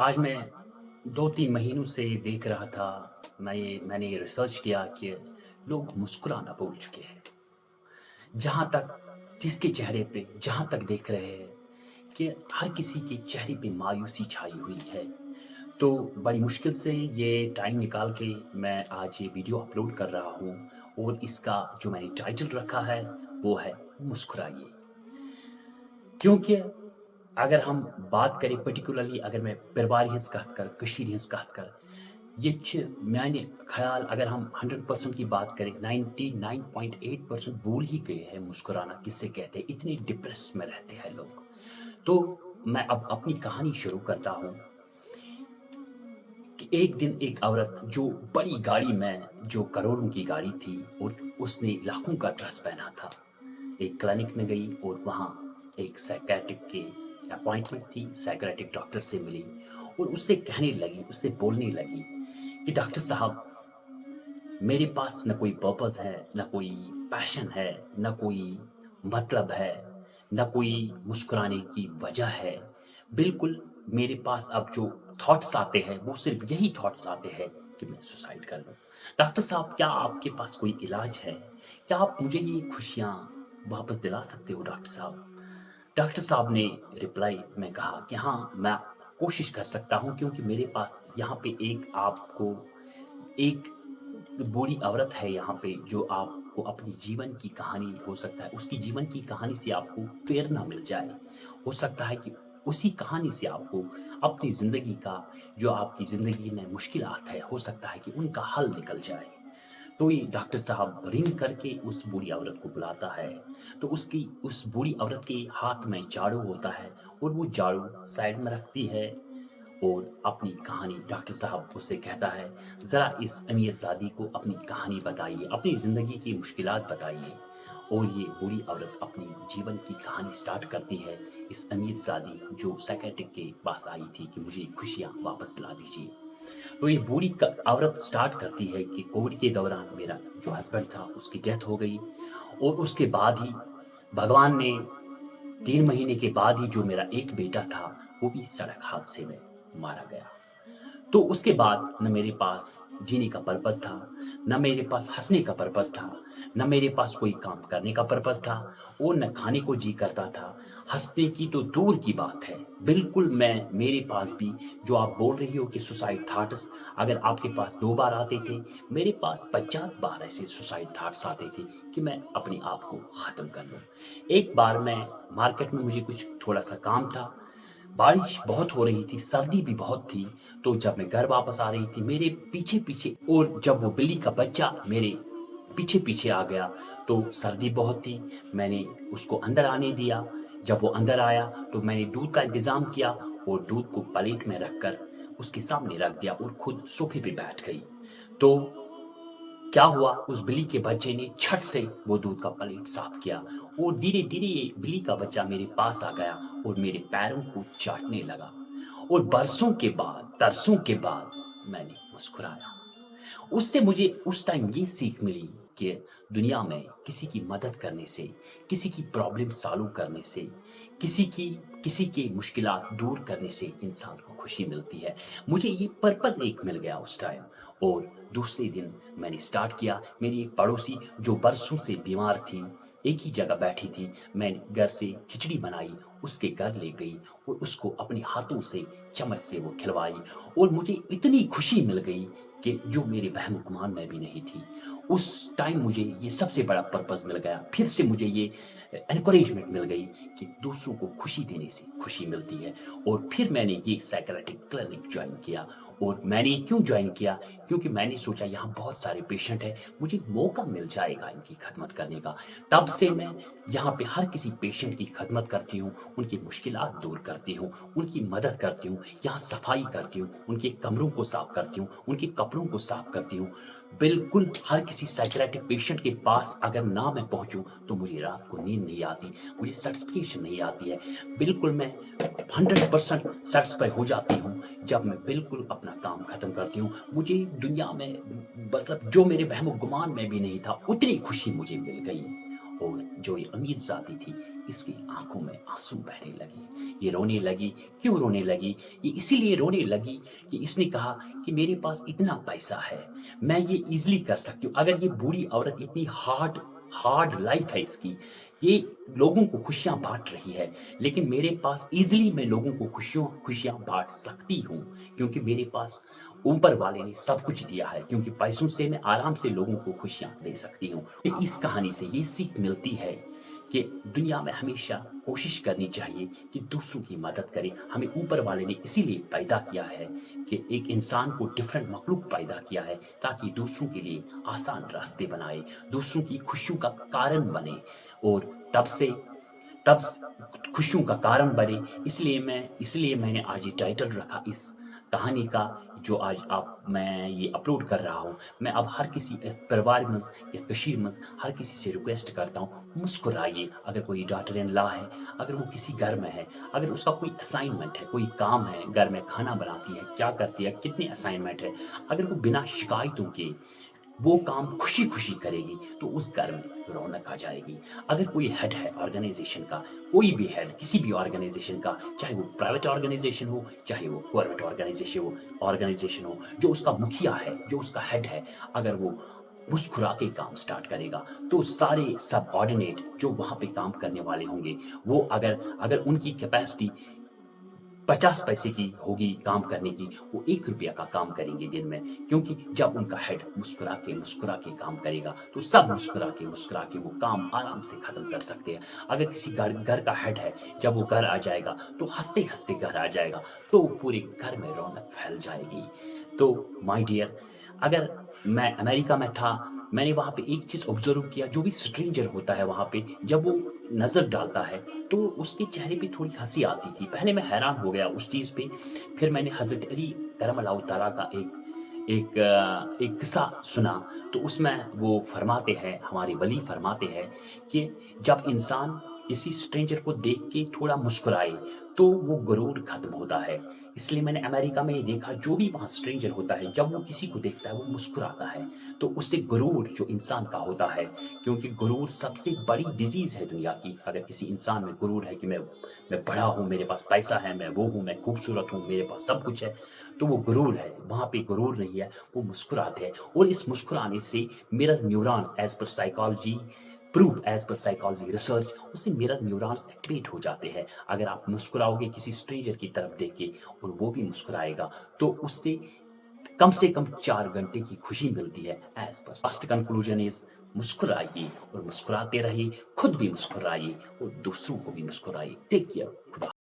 आज मैं 2-3 महीनों से देख रहा था, मैंने ये रिसर्च किया कि लोग मुस्कुराना भूल चुके हैं। जहाँ तक जिसके चेहरे पे जहाँ तक देख रहे हैं कि हर किसी के चेहरे पे मायूसी छाई हुई है। तो बड़ी मुश्किल से ये टाइम निकाल के मैं आज ये वीडियो अपलोड कर रहा हूँ और इसका जो मैंने टाइटल रखा है, वो है मुस्कुराइए। क्योंकि अगर हम बात करें पर्टिकुलरली अगर मैं परिवार हिंस कथ कर, कशीर हिंस कथ कर, ये मैंने ख्याल अगर हम 100% की बात करें 99.8% भूल ही गए हैं मुस्कुराना किससे कहते हैं, इतने डिप्रेस में रहते हैं लोग। तो मैं अब अपनी कहानी शुरू करता हूँ कि एक दिन एक औरत जो बड़ी गाड़ी में जो करोड़ों की गाड़ी थी और उसने लाखों का ड्रेस पहना था, एक क्लिनिक में गई और वहाँ एक साइकियाट्रिक की अपॉइंटमेंट थी, साइकियाट्रिक डॉक्टर से मिली और उससे कहने लगी, उससे बोलने लगी कि डॉक्टर साहब, मेरे पास ना कोई पर्पस है, ना कोई पैशन है, ना कोई मतलब है, ना कोई मुस्कुराने की वजह है। बिल्कुल मेरे पास अब जो थॉट्स आते हैं, वो सिर्फ़ यही थॉट्स आते हैं कि मैं सुसाइड कर लूँ। डॉक्टर साहब, क्या आपके पास कोई इलाज है? क्या आप मुझे ये खुशियाँ वापस दिला सकते हो डॉक्टर साहब? डॉक्टर साहब ने रिप्लाई में कहा कि हाँ, मैं कोशिश कर सकता हूँ क्योंकि मेरे पास यहाँ पे एक बूढ़ी औरत है यहाँ पे जो आपको अपनी जीवन की कहानी हो सकता है उसकी जीवन की कहानी से आपको प्रेरणा मिल जाए। हो सकता है कि उसी कहानी से आपको अपनी ज़िंदगी का जो आपकी ज़िंदगी में मुश्किलात है, हो सकता है कि उनका हल निकल जाए। तो ये डॉक्टर साहब रिंग करके उस बूढ़ी औरत को बुलाता है, तो उसकी उस बूढ़ी औरत के हाथ में झाड़ू होता है और वो झाड़ू साइड में रखती है और अपनी कहानी डॉक्टर साहब उससे कहता है, ज़रा इस अमीरज़ादी को अपनी कहानी बताइए, अपनी ज़िंदगी की मुश्किलात बताइए। और ये बूढ़ी औरत अपनी जीवन की कहानी स्टार्ट करती है, इस अमीरज़ादी जो साइकियाट्रिक के पास आई थी कि मुझे खुशियाँ वापस दिला दीजिए। तो ये बूढ़ी औरत स्टार्ट करती है कि कोविड के दौरान मेरा जो हस्बैंड था उसकी डेथ हो गई और उसके बाद ही भगवान ने 3 महीने के बाद ही जो मेरा एक बेटा था वो भी सड़क हादसे में मारा गया। तो उसके बाद न मेरे पास जीने का पर्पस था, न मेरे पास हँसने का पर्पस था, न मेरे पास कोई काम करने का पर्पस था और न खाने को जी करता था। हँसने की तो दूर की बात है। बिल्कुल मैं मेरे पास भी जो आप बोल रही हो कि सुसाइड थॉट्स अगर आपके पास 2 बार आते थे, मेरे पास 50 बार ऐसे सुसाइड थॉट्स आते थे कि मैं अपने आप को ख़त्म कर लूँ। एक बार मैं मार्केट में मुझे कुछ थोड़ा-सा काम था, बारिश बहुत हो रही थी, सर्दी भी बहुत थी, तो जब मैं घर वापस आ रही थी, मेरे पीछे-पीछे और जब वो बिल्ली का बच्चा मेरे पीछे-पीछे आ गया, तो सर्दी बहुत थी, मैंने उसको अंदर आने दिया। जब वो अंदर आया, तो मैंने दूध का इंतज़ाम किया और दूध को प्लेट में रखकर उसके सामने रख दिया और खुद सोफ़े पे बैठ गई। तो क्या हुआ, उस बिल्ली के बच्चे ने झट से वो दूध का प्लेट साफ किया और धीरे-धीरे ये बिल्ली का बच्चा मेरे पास आ गया और मेरे पैरों को चाटने लगा और बरसों के बाद, तरसों के बाद मैंने मुस्कुराया। उससे मुझे उस टाइम ये सीख मिली कि दुनिया में किसी की मदद करने से, किसी की प्रॉब्लम सॉल्व करने से, किसी की किसी की मुश्किलात दूर करने से इंसान को खुशी मिलती है। मुझे ये पर्पज़ एक मिल गया उस टाइम और दूसरे दिन मैंने स्टार्ट किया। मेरी एक पड़ोसी जो बरसों से बीमार थी, एक ही जगह बैठी थी, मैंने घर से खिचड़ी बनाई, उसके घर ले गई और उसको अपने हाथों से चम्मच से वो खिलवाई और मुझे इतनी खुशी मिल गई कि जो मेरे वहम-गुमान में भी नहीं थी। उस टाइम मुझे ये सबसे बड़ा पर्पज़ मिल गया। फिर से मुझे ये एनकरेजमेंट मिल गई कि दूसरों को खुशी देने से खुशी मिलती है और फिर मैंने ये साइकियाट्रिक क्लिनिक जॉइन किया और मैंने क्यों जॉइन किया? क्योंकि मैंने सोचा यहाँ बहुत सारे पेशेंट हैं, मुझे मौका मिल जाएगा इनकी खिदमत करने का। तब से मैं यहाँ पे हर किसी पेशेंट की खिदमत करती हूँ, उनकी मुश्किलात दूर करती हूँ, उनकी मदद करती हूँ, यहाँ सफाई करती हूँ, उनके कमरों को साफ करती हूँ, उनके कपड़ों को साफ करती हूँ। बिल्कुल हर किसी साइकियाट्रिक पेशेंट के पास अगर ना मैं पहुँचूँ, तो मुझे रात को नींद नहीं आती, मुझे सैटिस्फैक्शन नहीं आती है। बिल्कुल मैं 100% सैटिस्फाई हो जाती हूँ, जब मैं बिल्कुल अपना काम खत्म करती हूँ। मुझे दुनिया में मतलब जो मेरे वहम-ओ-गुमान में भी नहीं था, उतनी खुशी मुझे मिल गई और जो ये अमीरज़ादी थी, इसकी आँखों में आँसू बहने लगे। ये रोने लगी, क्यों रोने लगी? ये इसीलिए रोने लगी कि इसने कहा कि मेरे पास इतना पैसा है, मैं ये ईज़िली कर सकती हूँ। अगर ये बूढ़ी औरत इतनी हार्ड हार्ड लाइफ़ है इसकी, ये लोगों को खुशियाँ बाँट रही है, लेकिन मेरे पास ईज़िली मैं लोगों को खुशियाँ बाँट सकती हूँ, क्योंकि मेरे पास ऊपर वाले ने सब कुछ दिया है, क्योंकि पैसों से मैं आराम से लोगों को खुशियाँ दे सकती हूँ। इस कहानी से ये सीख मिलती है कि दुनिया में हमेशा कोशिश करनी चाहिए कि दूसरों की मदद करें। हमें ऊपर वाले ने इसीलिए पैदा किया है कि एक इंसान को डिफरेंट मखलूक पैदा किया है, ताकि दूसरों के लिए आसान रास्ते बनाए, दूसरों की खुशियों का कारण बने और तब खुशियों का कारण बने। इसलिए मैंने आज ये टाइटल रखा इस कहानी का, जो आज आप मैं ये अपलोड कर रहा हूँ। मैं अब हर किसी परिवार में या कशीर में हर किसी से रिक्वेस्ट करता हूँ, मुस्कुराइए। अगर कोई डॉटर इन लॉ है, अगर वो किसी घर में है, अगर उसका कोई असाइनमेंट है, कोई काम है, घर में खाना बनाती है, क्या करती है, कितने असाइनमेंट है, अगर वो बिना शिकायतों के वो काम खुशी-खुशी करेगी, तो उस घर में रौनक आ जाएगी। अगर कोई हेड है ऑर्गनाइज़ेशन का, कोई भी हेड किसी भी ऑर्गनाइज़ेशन का, चाहे वो प्राइवेट ऑर्गनाइज़ेशन हो, चाहे वो गवर्नमेंट ऑर्गनाइज़ेशन हो, जो उसका मुखिया है, जो उसका हेड है, अगर वो मुस्कुरा के काम स्टार्ट करेगा, तो सारे सबऑर्डिनेट जो वहाँ पे काम करने वाले होंगे, वो अगर अगर उनकी कैपेसिटी 50 पैसे की होगी काम करने की, वो ₹1 का काम करेंगे दिन में, क्योंकि जब उनका हेड मुस्कुरा के काम करेगा, तो सब मुस्कुरा के वो काम आराम से खत्म कर सकते हैं। अगर किसी घर का हेड है, जब वो घर आ जाएगा, तो हँसते-हँसते घर आ जाएगा, तो पूरे घर में रौनक फैल जाएगी। तो माय डियर, अगर मैं अमेरिका में था, मैंने वहाँ पे एक चीज़ ऑब्ज़र्व किया, जो भी स्ट्रेंजर होता है वहाँ पे, जब वो नज़र डालता है, तो उसके चेहरे पे थोड़ी हँसी आती थी। पहले मैं हैरान हो गया उस चीज़ पे, फिर मैंने हज़रत अली करम तआला का एक किस्सा सुना, तो उसमें वो फरमाते हैं, हमारे वली फरमाते हैं कि जब इंसान किसी स्ट्रेंजर को देख के थोड़ा मुस्कुराए, तो वो गुरूर खत्म होता है। इसलिए मैंने अमेरिका में ये देखा, जो भी वहाँ स्ट्रेंजर होता है, जब वो किसी को देखता है, वो मुस्कुराता है, तो उससे गुरूर जो इंसान का होता है, क्योंकि गुरूर सबसे बड़ी डिज़ीज़ है दुनिया की। अगर किसी इंसान में गुरूर है कि मैं बड़ा हूँ, मेरे पास पैसा है, मैं वो हूँ, मैं खूबसूरत हूँ, मेरे पास सब कुछ है, तो वो गुरूर है। वहाँ पे गुरूर नहीं है, वो मुस्कुराते हैं, और इस मुस्कुराने से mirror neurons as per psychology research, उससे मिरर न्यूरॉन्स एक्टिवेट हो जाते हैं। अगर आप मुस्कुराओगे किसी स्ट्रेंजर की तरफ देख के और वो भी मुस्कुराएगा, तो उससे कम से कम 4 घंटे की खुशी मिलती है। As per first conclusion is, मुस्कुराइए और मुस्कुराते रहिए, खुद भी मुस्कुराइए और दूसरों को भी मुस्कुराइए। Take care. खुदा